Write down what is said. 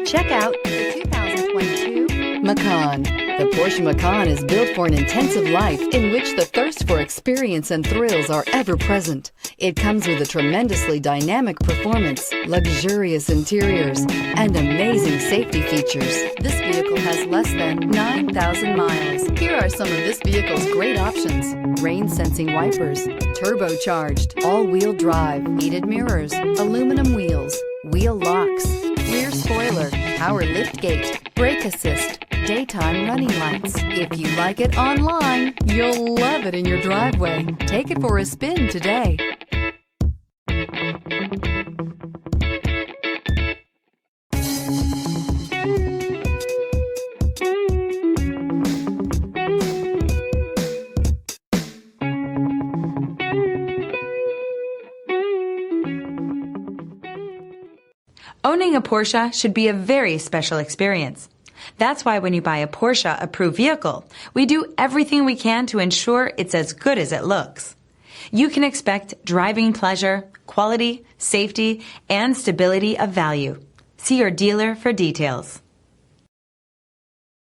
Check out the 2022 Macan. The Porsche Macan is built for an intensive life in which the thirst for experience and thrills are ever present. It comes with a tremendously dynamic performance, luxurious interiors, and amazing safety features. This vehicle has less than 9,000 miles. Here are some of this vehicle's great options: rain-sensing wipers, turbocharged, all-wheel drive, heated mirrors, aluminum wheels, wheel locks, rear spoiler, power liftgate, brake assist, daytime running lights. If you like it online, you'll love it in your driveway. Take it for a spin today. Owning a Porsche should be a very special experience. That's why when you buy a Porsche approved vehicle, we do everything we can to ensure it's as good as it looks. You can expect driving pleasure, quality, safety, and stability of value. See your dealer for details.